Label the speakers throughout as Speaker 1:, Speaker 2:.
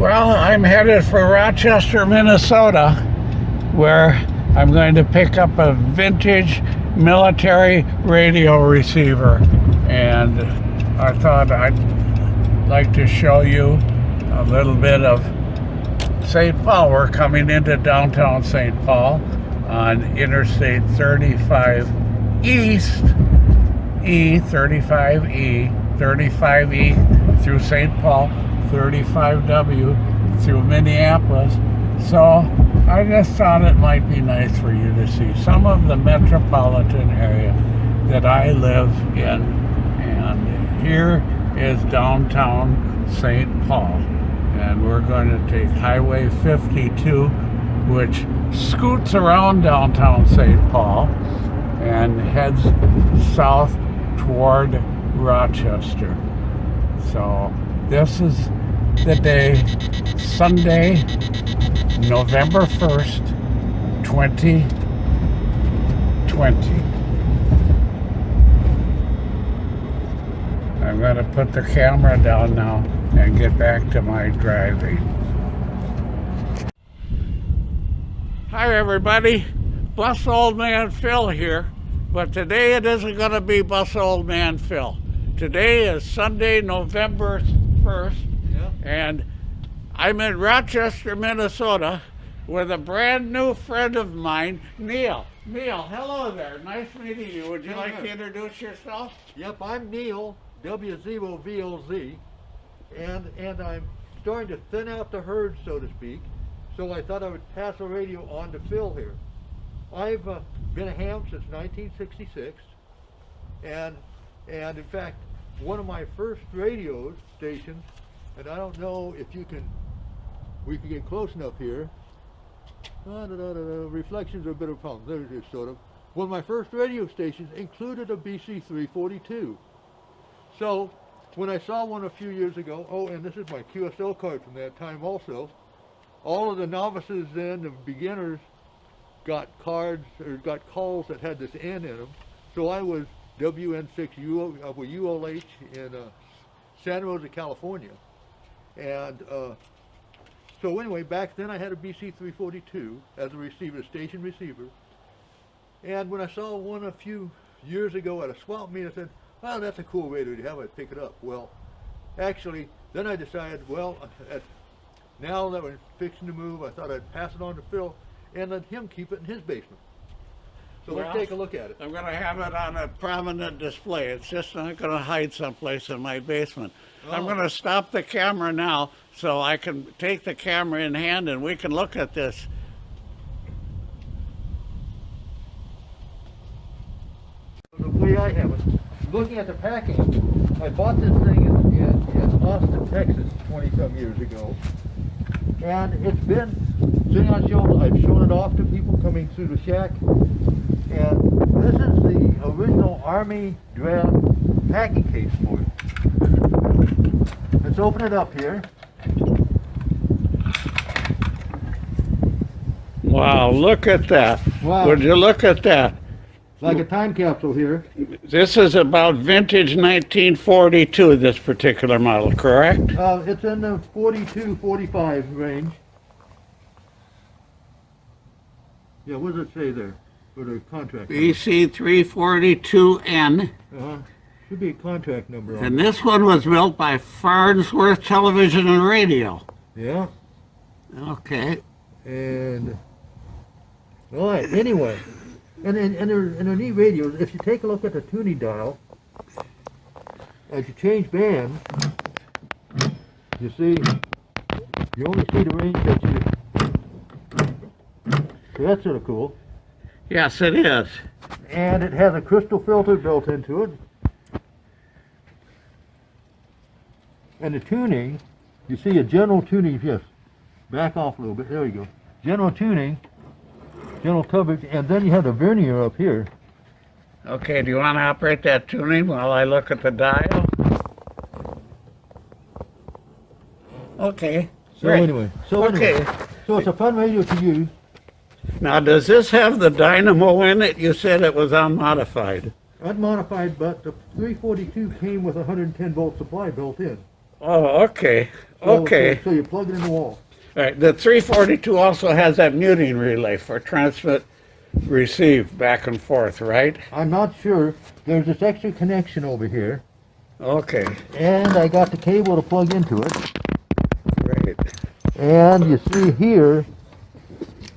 Speaker 1: Well, I'm headed for Rochester, Minnesota, where I'm going to pick up a vintage military radio receiver. And I thought I'd like to show you a little bit of St. Paul. We're coming into downtown St. Paul on Interstate 35 East, E35E, 35E through St. Paul, 35W through Minneapolis. So I just thought it might be nice for you to see some of the metropolitan area that I live in. And here is downtown St. Paul. And we're going to take Highway 52, which scoots around downtown St. Paul and heads south toward Rochester. So this is the day, Sunday, November 1st, 2020. I'm going to put the camera down now and get back to my driving. Hi everybody, Bus Old Man Phil here, but today it isn't going to be Bus Old Man Phil. Today is Sunday, November 1st, and I'm in Rochester, Minnesota with a brand new friend of mine, Neil. Neil, hello there, nice meeting you. Would you like to introduce yourself?
Speaker 2: Yep, I'm Neil, W0VLZ, and I'm starting to thin out the herd, so to speak, so I thought I would pass the radio on to Phil here. I've been a ham since 1966, and in fact, one of my first radio stations, and I don't know if we can get close enough here. Reflections are a bit of a problem. There it is, sort of. One of my first radio stations included a BC 342. So when I saw one a few years ago, oh, and this is my QSL card from that time also, all of the novices then, the beginners, got cards or got calls that had this N in them. So I was WN6UOH in Santa Rosa, California. And so anyway, back then I had a BC 342 as a receiver, station receiver. And when I saw one a few years ago at a swap meet, I said, well, that's a cool radio to have, I'd pick it up. Well, actually, then I decided, well, now that we're fixing to move, I thought I'd pass it on to Phil and let him keep it in his basement. So let's take a look at it.
Speaker 1: I'm going to have it on a prominent display. It's just not going to hide someplace in my basement. Oh. I'm going to stop the camera now so I can take the camera in hand and we can look at this.
Speaker 2: The way I have it, looking at the packing, I bought this thing in Austin, Texas 20-some years ago, and it's been sitting on shelves. I've shown it off to people coming through the shack, and this is the original Army drab packing case for it. Let's open it up here.
Speaker 1: Wow, look at that.
Speaker 2: Wow.
Speaker 1: Would you look at that?
Speaker 2: Like a time capsule here.
Speaker 1: This is about vintage 1942, this particular model, correct?
Speaker 2: It's in the 42, 45 range. Yeah, what does it say there for the contract number?
Speaker 1: BC 342N.
Speaker 2: Should be a contract number on
Speaker 1: And
Speaker 2: it.
Speaker 1: this one was built by Farnsworth Television and Radio.
Speaker 2: Yeah.
Speaker 1: Okay.
Speaker 2: And, all right, anyway. And they're neat radios. If you take a look at the tuning dial, as you change bands, you see, you only see the range that you... So that's sort of cool.
Speaker 1: Yes, it is.
Speaker 2: And it has a crystal filter built into it. And the tuning, you see a general tuning, yes, back off a little bit, there you go. General tuning, general coverage, and then you have the vernier up here.
Speaker 1: Okay, do you want to operate that tuning while I look at the dial? Okay.
Speaker 2: So anyway, so it's a fun radio to use.
Speaker 1: Now, does this have the dynamo in it? You said it was unmodified.
Speaker 2: Unmodified, but the 342 came with a 110 volt supply built in.
Speaker 1: Oh, okay. Okay.
Speaker 2: So you plug it in the wall.
Speaker 1: All right. The 342 also has that muting relay for transmit, receive back and forth, right?
Speaker 2: I'm not sure. There's this extra connection over here,
Speaker 1: Okay.
Speaker 2: and I got the cable to plug into it.
Speaker 1: Great.
Speaker 2: And you see here,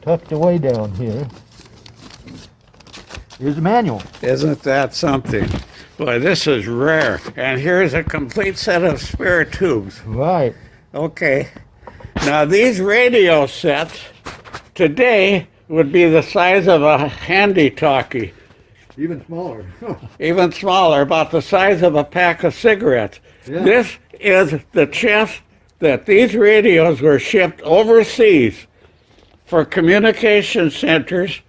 Speaker 2: tucked away down here, is the manual.
Speaker 1: Isn't that something? Boy, this is rare. And here's a complete set of spare tubes.
Speaker 2: Right.
Speaker 1: Okay. Now these radio sets today would be the size of a handy talkie,
Speaker 2: Even smaller.
Speaker 1: even smaller, about the size of a pack of cigarettes.
Speaker 2: Yeah.
Speaker 1: This is the chest that these radios were shipped overseas for communication centers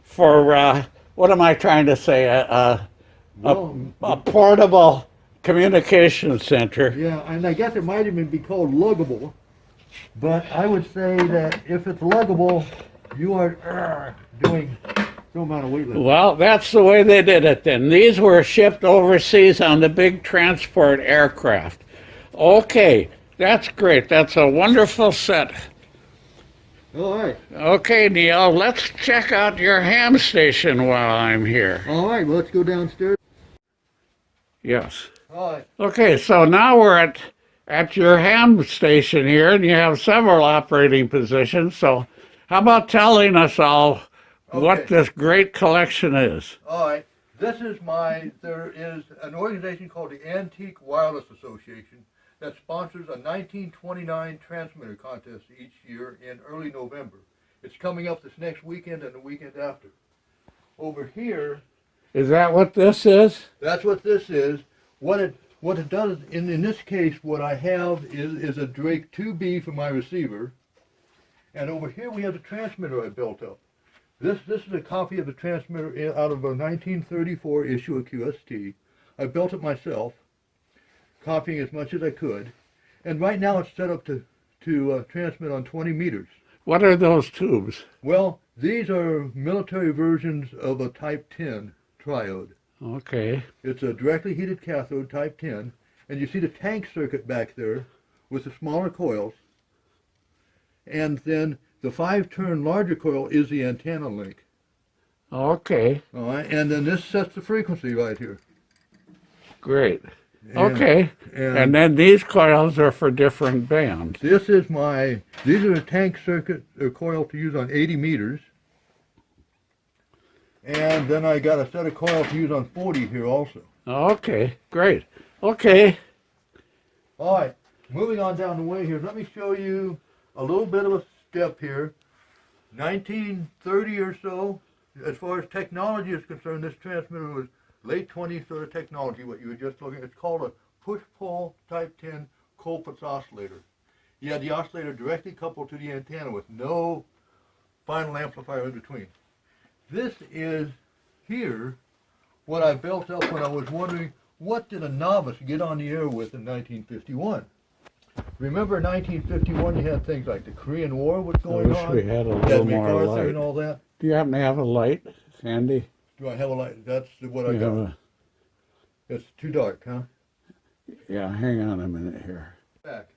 Speaker 1: for, what am I trying to say, a portable communication center.
Speaker 2: Yeah, and I guess it might even be called luggable. But I would say that if it's luggable, you are doing no amount of weightlifting.
Speaker 1: Well, that's the way they did it then. These were shipped overseas on the big transport aircraft. Okay, that's great. That's a wonderful set.
Speaker 2: All right.
Speaker 1: Okay, Neil, let's check out your ham station while I'm here.
Speaker 2: All right, well, let's go downstairs.
Speaker 1: Yes.
Speaker 2: All right.
Speaker 1: Okay, so now we're at your ham station here, and you have several operating positions. So how about telling us all what
Speaker 2: Okay.
Speaker 1: this great collection is?
Speaker 2: All right. There is an organization called the Antique Wireless Association that sponsors a 1929 transmitter contest each year in early November. It's coming up this next weekend and the weekend after. Over here,
Speaker 1: Is that what this is?
Speaker 2: that's what this is. What it does, in this case, what I have is a Drake 2B for my receiver. And over here we have the transmitter I built up. This is a copy of the transmitter out of a 1934 issue of QST. I built it myself, copying as much as I could. And right now it's set up to transmit on 20 meters.
Speaker 1: What are those tubes?
Speaker 2: Well, these are military versions of a Type 10 triode.
Speaker 1: Okay.
Speaker 2: It's a directly heated cathode, Type 10, and you see the tank circuit back there with the smaller coils. And then the 5-turn larger coil is the antenna link.
Speaker 1: Okay.
Speaker 2: All right, and then this sets the frequency right here.
Speaker 1: Great.
Speaker 2: And-
Speaker 1: Okay. And then these coils are for different bands.
Speaker 2: These are a tank circuit coil to use on 80 meters. And then I got a set of coils to use on 40 here also.
Speaker 1: Okay. Great. Okay.
Speaker 2: All right, moving on down the way here, let me show you a little bit of a step here. 1930 or so, as far as technology is concerned, this transmitter was late 20s sort of technology, what you were just looking at. It's called a push-pull Type 10 Colpitts oscillator. You had the oscillator directly coupled to the antenna with no final amplifier in between. This is here what I built up when I was wondering, what did a novice get on the air with in 1951? Remember in 1951 you had things like the Korean War was going
Speaker 1: wish
Speaker 2: on.
Speaker 1: we had a
Speaker 2: You
Speaker 1: little
Speaker 2: had
Speaker 1: more
Speaker 2: MacArthur
Speaker 1: light.
Speaker 2: and all that.
Speaker 1: Do you happen to have a light, Sandy?
Speaker 2: Do I have a light? That's what I
Speaker 1: You
Speaker 2: got.
Speaker 1: have a-
Speaker 2: It's too dark, huh?
Speaker 1: Yeah, hang on a minute here.
Speaker 2: Back.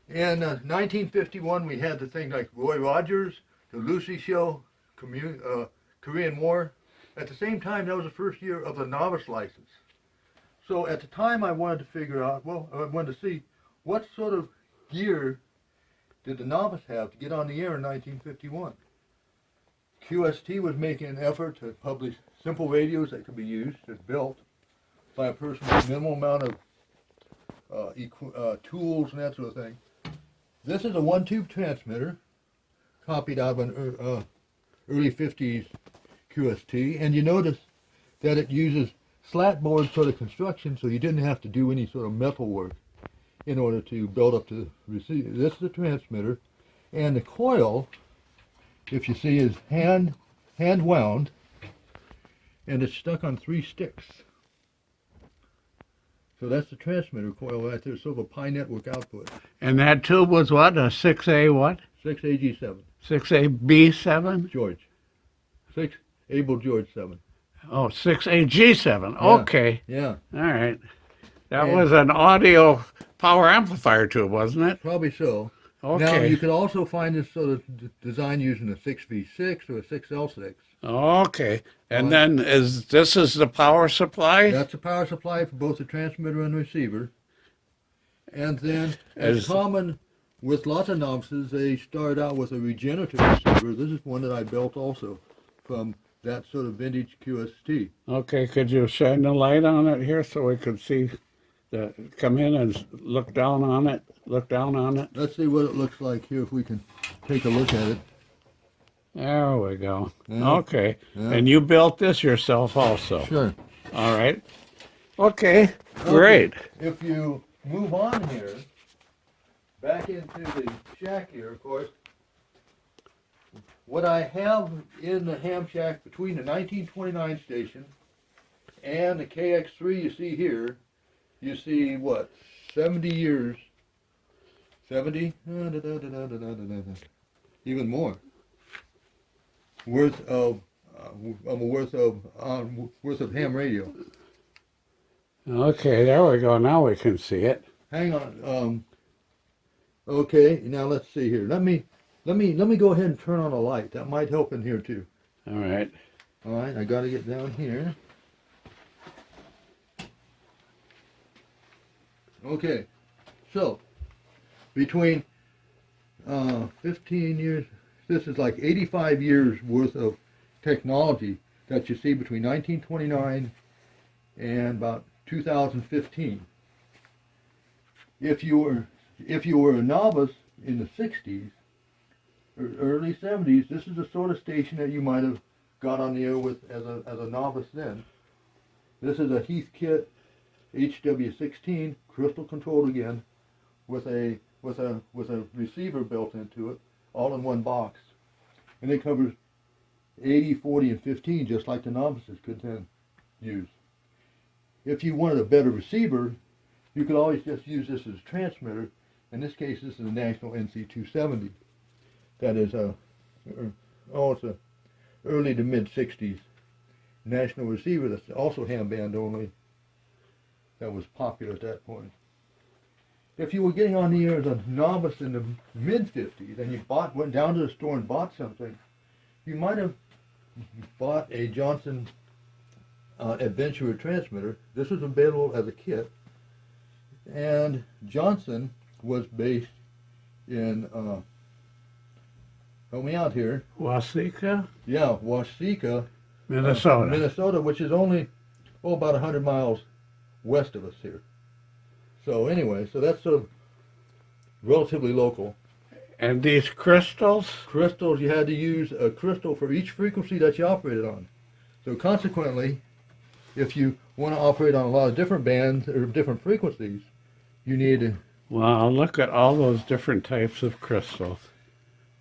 Speaker 2: In 1951 we had the things like Roy Rogers, the Lucy Show, Korean War. At the same time, that was the first year of the novice license. So at the time I wanted to figure out, I wanted to see what sort of gear did the novice have to get on the air in 1951. QST was making an effort to publish simple radios that could be used and built by a person with a minimal amount of tools and that sort of thing. This is a one-tube transmitter copied out of an early 50s QST, and you notice that it uses slat board sort of construction, so you didn't have to do any sort of metal work in order to build up the receiver. This is the transmitter, and the coil, if you see, is hand wound, and it's stuck on 3 sticks. So that's the transmitter coil right there, sort of a pi network output.
Speaker 1: And that tube was what? A 6A what?
Speaker 2: 6AG7,
Speaker 1: 6AB7?
Speaker 2: George. 6 Able George 7.
Speaker 1: Oh, 6AG7.
Speaker 2: Yeah.
Speaker 1: Okay.
Speaker 2: Yeah.
Speaker 1: All right. That
Speaker 2: And-
Speaker 1: was an audio power amplifier tube, wasn't it?
Speaker 2: Probably so. Now,
Speaker 1: Okay.
Speaker 2: you could also find this sort of design using a 6V6 or a 6L6.
Speaker 1: Okay. And
Speaker 2: Alright.
Speaker 1: then this is the power supply?
Speaker 2: That's a power supply for both the transmitter and the receiver. And then, as
Speaker 1: As-
Speaker 2: common with lots of novices, they start out with a regenerative receiver. This is one that I built also from that sort of vintage QST.
Speaker 1: Okay, could you shine the light on it here so we could see come in and look down on it? Look down on it.
Speaker 2: Let's see what it looks like here if we can take a look at it.
Speaker 1: There we go.
Speaker 2: Yeah.
Speaker 1: Okay.
Speaker 2: Yeah.
Speaker 1: And you built this yourself also.
Speaker 2: Sure.
Speaker 1: All right. Okay. Great.
Speaker 2: If you move on here, back into the shack here, of course, what I have in the ham shack between the 1929 station and the KX3 you see here, you see what, 70 years, 70? Even more. Worth of ham radio.
Speaker 1: Okay, there we go. Now we can see it.
Speaker 2: Hang on. Okay, now let's see here. Let me go ahead and turn on a light. That might help in here too.
Speaker 1: All right.
Speaker 2: All right, I got to get down here. Okay, so between 15 years, this is like 85 years worth of technology that you see between 1929 and about 2015. If you were a novice in the 60s or early 70s, this is the sort of station that you might have got on the air with as a novice then. This is a Heathkit HW16 crystal controlled again with a receiver built into it, all in one box, and it covers 80, 40, and 15 just like the novices could then use. If you wanted a better receiver, you could always just use this as a transmitter. In this case, this is a National NC270. That is it's a early to mid 60s national receiver that's also ham band only. That was popular at that point. If you were getting on the air as a novice in the mid 50s and you went down to the store and bought something, you might have bought a Johnson Adventurer transmitter. This was available as a kit, and Johnson was based in help me out here.
Speaker 1: Wasika,
Speaker 2: Yeah, Wasika,
Speaker 1: Minnesota.
Speaker 2: Minnesota, which is only about 100 miles west of us here. So anyway, so that's sort of relatively local.
Speaker 1: And these crystals?
Speaker 2: Crystals, you had to use a crystal for each frequency that you operated on. So consequently, if you want to operate on a lot of different bands or different frequencies, you need to...
Speaker 1: Wow, look at all those different types of crystals.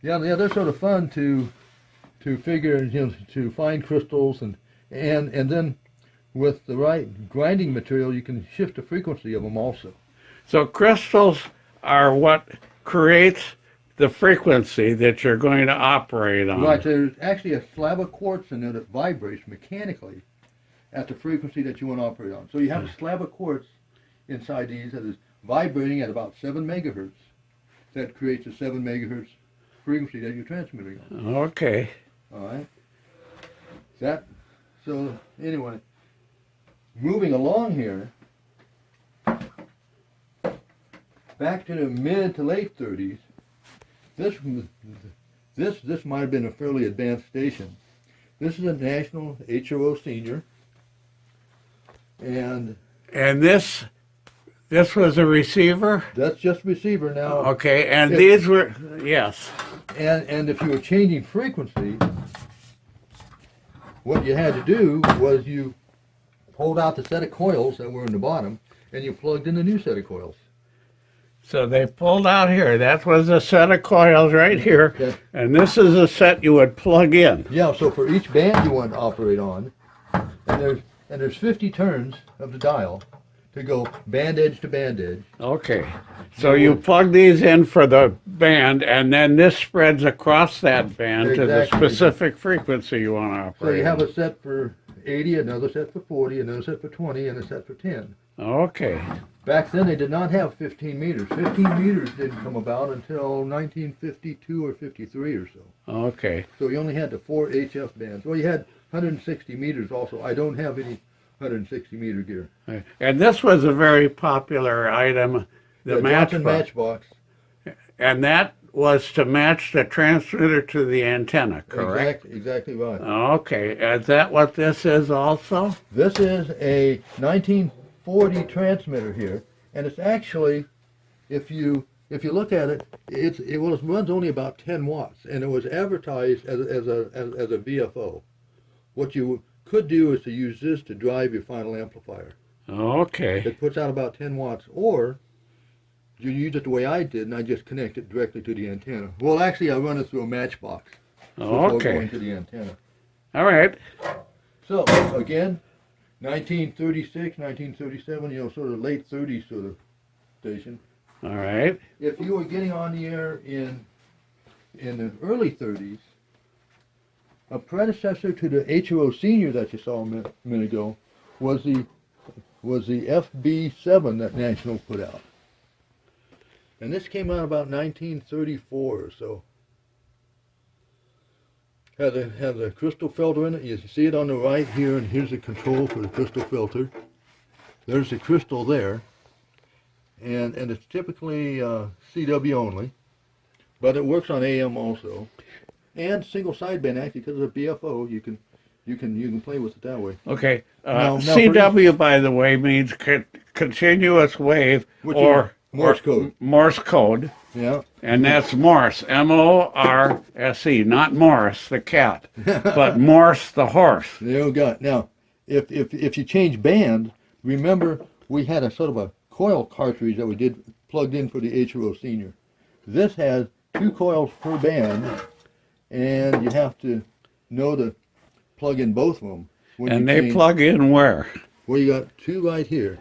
Speaker 2: Yeah, they're sort of fun to figure, to find crystals and then with the right grinding material, you can shift the frequency of them also.
Speaker 1: So crystals are what creates the frequency that you're going to operate on.
Speaker 2: Right, there's actually a slab of quartz in there that vibrates mechanically at the frequency that you want to operate on. So you have a slab of quartz inside these that is vibrating at about 7 megahertz. That creates a 7 megahertz frequency that you're transmitting on.
Speaker 1: Okay.
Speaker 2: All right. So anyway, moving along here, back to the mid to late 30s, this might have been a fairly advanced station. This is a national HOO senior, and
Speaker 1: this was a receiver?
Speaker 2: that's just receiver now.
Speaker 1: Okay, and
Speaker 2: It-
Speaker 1: these were, yes.
Speaker 2: And if you were changing frequency, what you had to do was you pulled out the set of coils that were in the bottom, and you plugged in the new set of coils.
Speaker 1: So they pulled out here. That was a set of coils right here.
Speaker 2: Okay.
Speaker 1: And this is a set you would plug in.
Speaker 2: Yeah, so for each band you want to operate on, and there's 50 turns of the dial to go band edge to band edge.
Speaker 1: Okay. So you plug these in for the band, and then this spreads across that band to the
Speaker 2: Exactly.
Speaker 1: specific frequency you want to operate.
Speaker 2: So you have
Speaker 1: on.
Speaker 2: a set for 80, another set for 40, another set for 20, and a set for 10.
Speaker 1: Okay.
Speaker 2: Back then they did not have 15 meters. 15 meters didn't come about until 1952 or 53 or so.
Speaker 1: Okay.
Speaker 2: So you only had the 4 HF bands. Well, you had 160 meters also. I don't have any 160 meter gear.
Speaker 1: And this was a very popular item, the
Speaker 2: Johnson
Speaker 1: matchbox.
Speaker 2: matchbox.
Speaker 1: And that was to match the transmitter to the antenna, correct?
Speaker 2: Exactly right.
Speaker 1: Okay. Is that what this is also?
Speaker 2: This is a 1940 transmitter here, and it's actually, if you look at it, it runs only about 10 watts, and it was advertised as a VFO. What you could do is to use this to drive your final amplifier.
Speaker 1: Okay.
Speaker 2: It puts out about 10 watts, or you use it the way I did, and I just connect it directly to the antenna. Well, actually, I run it through a matchbox before going to the antenna.
Speaker 1: All right.
Speaker 2: So, again, 1936, 1937, sort of late 30s sort of station.
Speaker 1: All right.
Speaker 2: If you were getting on the air in the early 30s, a predecessor to the HRO Senior that you saw a minute ago was the FB7 that National put out. And this came out about 1934 or so. Has a crystal filter in it. You see it on the right here, and here's the control for the crystal filter. There's the crystal there. And it's typically CW only, but it works on AM also. And single sideband, actually, because of the BFO, you can play with it that way.
Speaker 1: Okay.
Speaker 2: Now
Speaker 1: CW, by the way, means continuous wave, or
Speaker 2: Morse code.
Speaker 1: Morse code.
Speaker 2: Yeah.
Speaker 1: And that's Morse, Morse, not Morris the cat, but Morse the horse.
Speaker 2: There you go. Now, if you change band, remember we had a sort of a coil cartridge that we did plugged in for the HRO Senior. This has 2 coils per band, and you have to know to plug in both of them.
Speaker 1: And they plug in where?
Speaker 2: Well, you got 2 right here.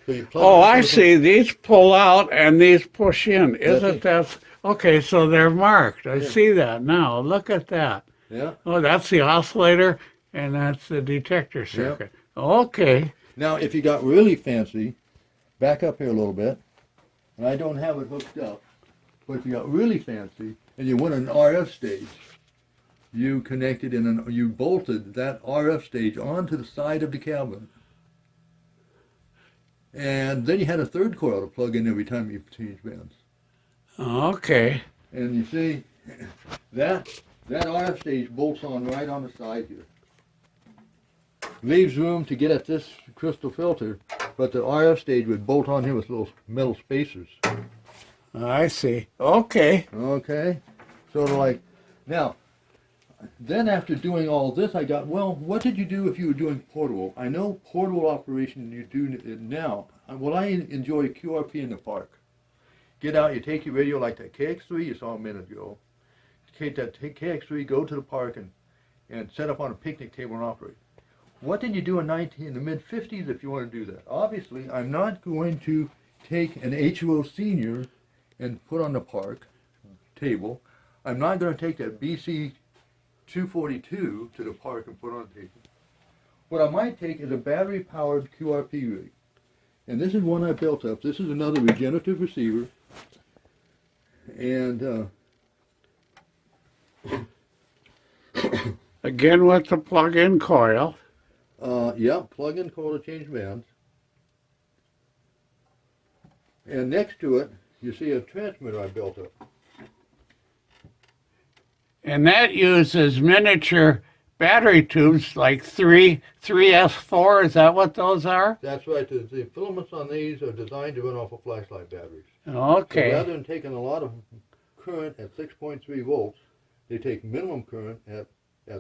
Speaker 2: So you plug
Speaker 1: Oh, I see. These pull out and these push in. Isn't
Speaker 2: That's
Speaker 1: that? Okay, so they're marked. I see that now. Look at that.
Speaker 2: Yeah.
Speaker 1: Oh, that's the oscillator, and that's the detector circuit. Okay.
Speaker 2: Now, if you got really fancy, back up here a little bit, and I don't have it hooked up, but if you got really fancy and you want an RF stage, you connected you bolted that RF stage onto the side of the cabin. And then you had a 3rd coil to plug in every time you change bands.
Speaker 1: Okay.
Speaker 2: And you see, that RF stage bolts on right on the side here. Leaves room to get at this crystal filter, but the RF stage would bolt on here with little metal spacers.
Speaker 1: I see. Okay.
Speaker 2: Okay. Sort of like, now, then after doing all this, I got, well, what did you do if you were doing portable? I know portable operation you do it now. Well, I enjoy QRP in the park. Get out, you take your radio like that KX3 you saw a minute ago. Take that KX3, go to the park and set up on a picnic table and operate. What did you do in the mid-50s if you want to do that? Obviously, I'm not going to take an HRO Senior and put on the park table. I'm not going to take that BC 242 to the park and put on the table. What I might take is a battery-powered QRP rig. And this is one I built up. This is another regenerative receiver. And
Speaker 1: Again with the plug-in coil.
Speaker 2: yeah, plug-in coil to change bands. And next to it, you see a transmitter I built up.
Speaker 1: And that uses miniature battery tubes like 3S4, is that what those are?
Speaker 2: That's right. The filaments on these are designed to run off of flashlight batteries.
Speaker 1: Okay.
Speaker 2: So rather than taking a lot of current at 6.3 volts, they take minimum current at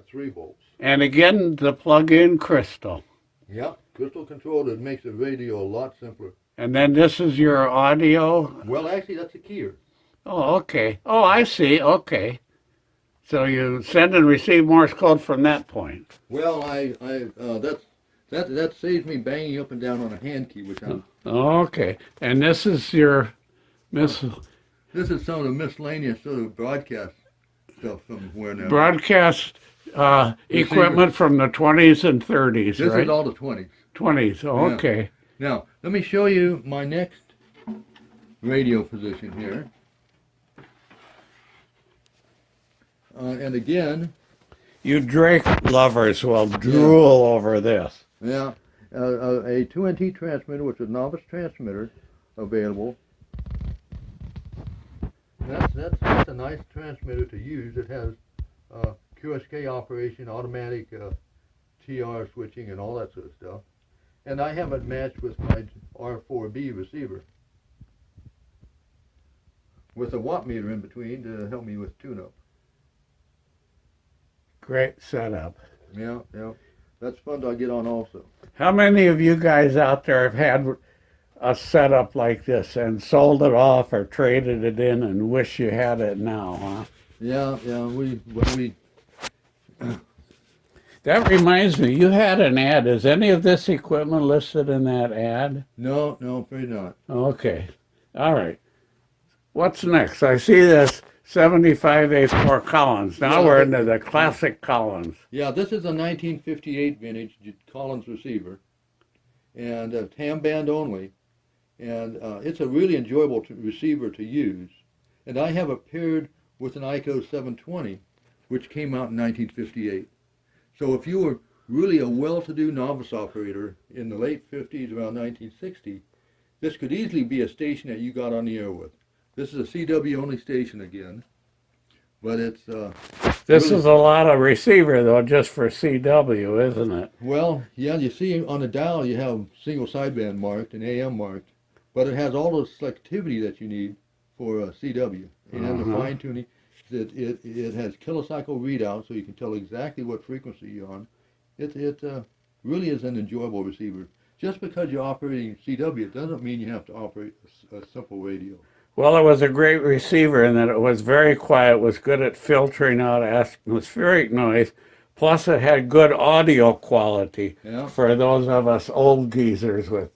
Speaker 2: 3 volts.
Speaker 1: And again, the plug-in crystal.
Speaker 2: Yeah, crystal controlled. It makes the radio a lot simpler.
Speaker 1: And then this is your audio?
Speaker 2: Well, actually, that's a keyer.
Speaker 1: Oh, okay. Oh, I see. Okay. So you send and receive Morse code from that point.
Speaker 2: Well, that saves me banging up and down on a hand key, which I'm.
Speaker 1: Okay. And this is your
Speaker 2: This is some of the miscellaneous sort of broadcast stuff somewhere now.
Speaker 1: broadcast equipment from the 20s and 30s,
Speaker 2: This
Speaker 1: right?
Speaker 2: is all the 20s.
Speaker 1: 20s. Oh,
Speaker 2: Yeah.
Speaker 1: okay.
Speaker 2: Now, let me show you my next radio position here. And again,
Speaker 1: You Drake lovers will drool over this.
Speaker 2: yeah, a 2NT transmitter, which is a novice transmitter, available. That's a nice transmitter to use. It has QSK operation, automatic TR switching, and all that sort of stuff. And I have it matched with my R4B receiver, with a watt meter in between to help me with tune-up.
Speaker 1: Great setup.
Speaker 2: Yeah, that's fun to get on also.
Speaker 1: How many of you guys out there have had a setup like this and sold it off or traded it in and wish you had it now, huh?
Speaker 2: Yeah, we
Speaker 1: That reminds me, you had an ad. Is any of this equipment listed in that ad?
Speaker 2: no, afraid not.
Speaker 1: Okay. All right. What's next? I see this 75A4 Collins. Now
Speaker 2: Yeah,
Speaker 1: we're into the classic Collins.
Speaker 2: Yeah, this is a 1958 vintage Collins receiver, and ham band only, and it's a really enjoyable receiver to use. And I have it paired with an ICO 720, which came out in 1958. So if you were really a well-to-do novice operator in the late 50s, around 1960, this could easily be a station that you got on the air with. This is a CW only station again, but it's
Speaker 1: This
Speaker 2: really,
Speaker 1: is a lot of receiver, though, just for CW, isn't it?
Speaker 2: well, yeah, you see on the dial you have single sideband marked and AM marked, but it has all the selectivity that you need for CW and the fine tuning. It has kilocycle readout, so you can tell exactly what frequency you're on. It really is an enjoyable receiver. Just because you're operating CW, it doesn't mean you have to operate a simple radio.
Speaker 1: Well, it was a great receiver in that it was very quiet, was good at filtering out atmospheric noise, plus it had good audio quality for those of us old geezers with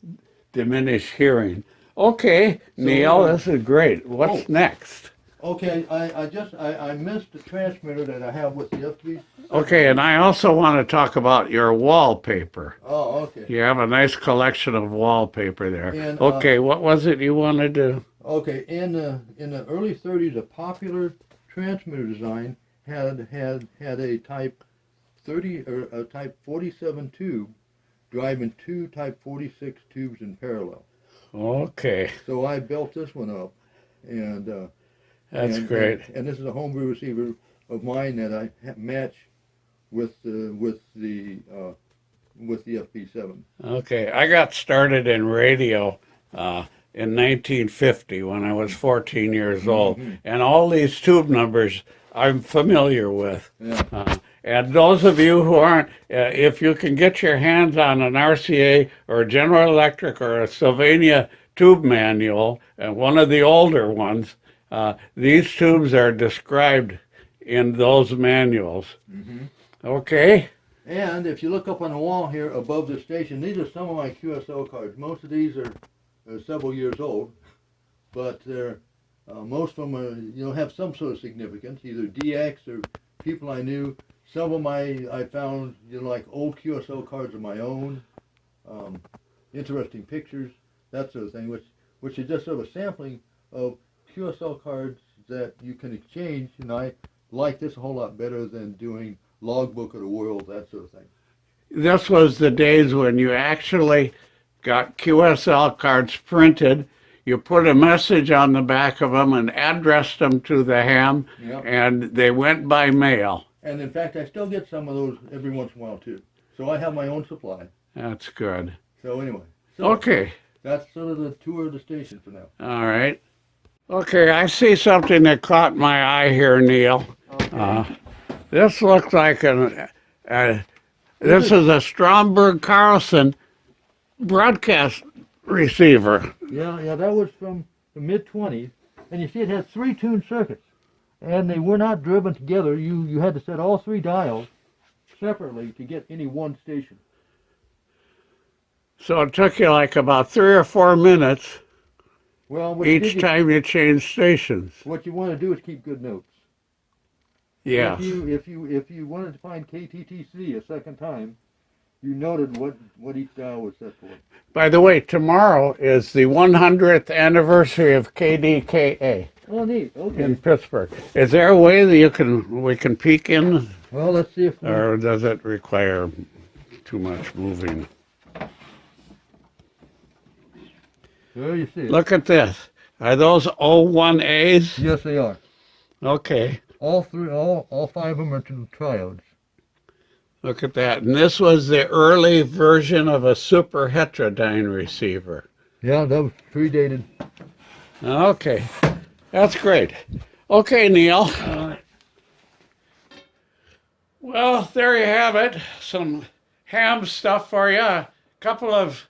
Speaker 1: diminished hearing. Okay, Neil, this is great. What's next?
Speaker 2: Okay, I missed the transmitter that I have with the FB.
Speaker 1: Okay, and I also want to talk about your wallpaper.
Speaker 2: Oh, okay.
Speaker 1: You have a nice collection of wallpaper there.
Speaker 2: And,
Speaker 1: okay, what was it you wanted to?
Speaker 2: Okay, in the early 30s, a popular transmitter design had a type 30 or a type 47 tube driving two type 46 tubes in parallel.
Speaker 1: Okay.
Speaker 2: So I built this one up, and
Speaker 1: that's great.
Speaker 2: And this is a homebrew receiver of mine that I match with the FP7.
Speaker 1: Okay, I got started in radio in 1950 when I was 14 years old, and all these tube numbers I'm familiar with.
Speaker 2: Yeah.
Speaker 1: And those of you who aren't, if you can get your hands on an RCA or a General Electric or a Sylvania tube manual, and one of the older ones, these tubes are described in those manuals. Okay.
Speaker 2: And if you look up on the wall here above the station, these are some of my QSL cards. Most of these are several years old, but they're most of them are, have some sort of significance, either DX or people I knew. Some of them I found like old QSL cards of my own, interesting pictures, that sort of thing, which is just sort of a sampling of QSL cards that you can exchange. And I like this a whole lot better than doing logbook of the world, that sort of thing.
Speaker 1: This was the days when you actually got QSL cards printed. You put a message on the back of them and addressed them to the ham, and they went by mail.
Speaker 2: And in fact, I still get some of those every once in a while too. So I have my own supply.
Speaker 1: That's good.
Speaker 2: So anyway.
Speaker 1: Okay.
Speaker 2: That's sort of the tour of the station for now.
Speaker 1: All right. Okay, I see something that caught my eye here, Neil.
Speaker 2: Okay.
Speaker 1: This looks like this is a Stromberg Carlson broadcast receiver.
Speaker 2: Yeah, that was from the mid-20s. And you see it had 3 tuned circuits. And they were not driven together. You had to set all 3 dials separately to get any one station.
Speaker 1: So it took you like about 3 or 4 minutes each
Speaker 2: you
Speaker 1: time you changed stations.
Speaker 2: What you want to do is keep good notes.
Speaker 1: Yeah.
Speaker 2: If you wanted to find KTTC a second time, You noted what each dial was set for.
Speaker 1: By the way, tomorrow is the 100th anniversary of KDKA
Speaker 2: Oh, neat. Okay.
Speaker 1: in Pittsburgh. Is there a way that we can peek in,
Speaker 2: Well, let's see if we...
Speaker 1: or does it require too much moving?
Speaker 2: There you see it.
Speaker 1: Look at this. Are those O1As?
Speaker 2: Yes, they are.
Speaker 1: Okay.
Speaker 2: All five of them are to triodes.
Speaker 1: Look at that. And this was the early version of a super heterodyne receiver.
Speaker 2: Yeah, that was predated.
Speaker 1: Okay. That's great. Okay, Neil. Well, there you have it. Some ham stuff for you. A couple of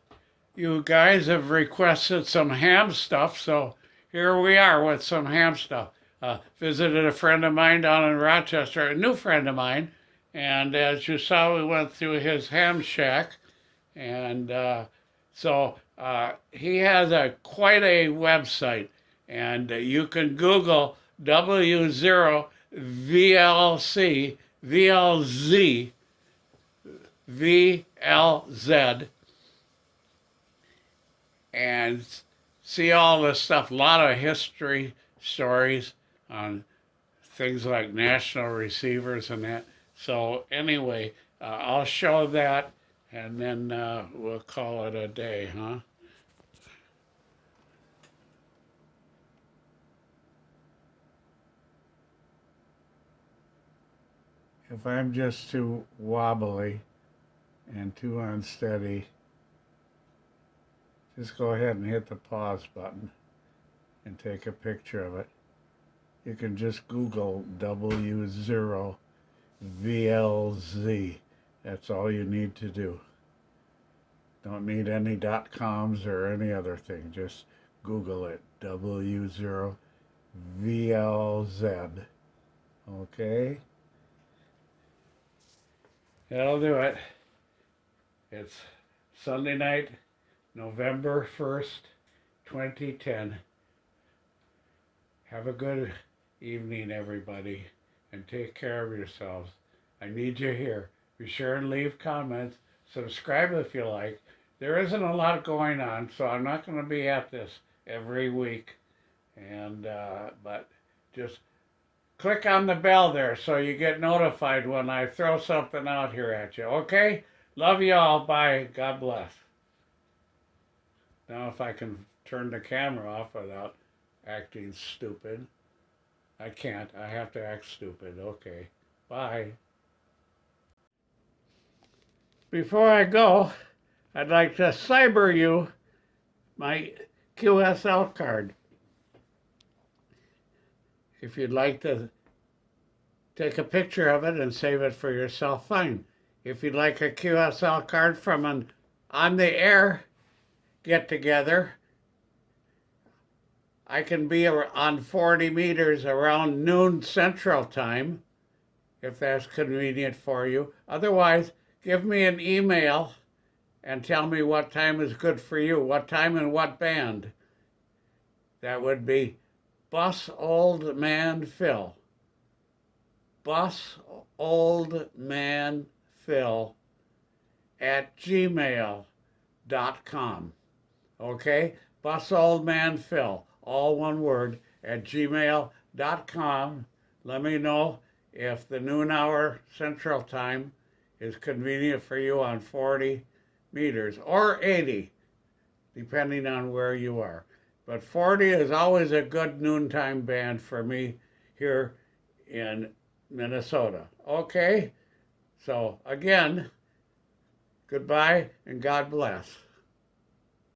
Speaker 1: you guys have requested some ham stuff, so here we are with some ham stuff. Visited a friend of mine down in Rochester, a new friend of mine, and as you saw, we went through his ham shack, and so he has quite a website, and you can Google W0 VLC VLZ VLZ and see all this stuff. A lot of history stories on things like national receivers and that. So anyway, I'll show that, and then we'll call it a day, huh? If I'm just too wobbly and too unsteady, just go ahead and hit the pause button and take a picture of it. You can just Google W0 VLZ. That's all you need to do. Don't need any .coms or any other thing. Just Google it. W0 VLZ. Okay? That'll do it. It's Sunday night, November 1st, 2010. Have a good evening, everybody, and take care of yourselves. I need you here. Be sure and leave comments. Subscribe if you like. There isn't a lot going on, so I'm not going to be at this every week. And but just click on the bell there so you get notified when I throw something out here at you. Okay? Love you all. Bye. God bless. Now if I can turn the camera off without acting stupid. I can't. I have to act stupid. Okay. Bye. Before I go, I'd like to cyber you my QSL card. If you'd like to take a picture of it and save it for yourself, fine. If you'd like a QSL card from an on-the-air get-together, I can be on 40 meters around noon Central Time, if that's convenient for you. Otherwise, give me an email and tell me what time is good for you, what time and what band. That would be Bus Old Man Phil. Bus Old Man Phil at gmail.com. Okay? Bus Old Man Phil, all one word, at gmail.com. Let me know if the noon hour Central Time is convenient for you on 40 meters or 80, depending on where you are. But 40 is always a good noontime band for me here in Minnesota. Okay? So, again, goodbye and God bless.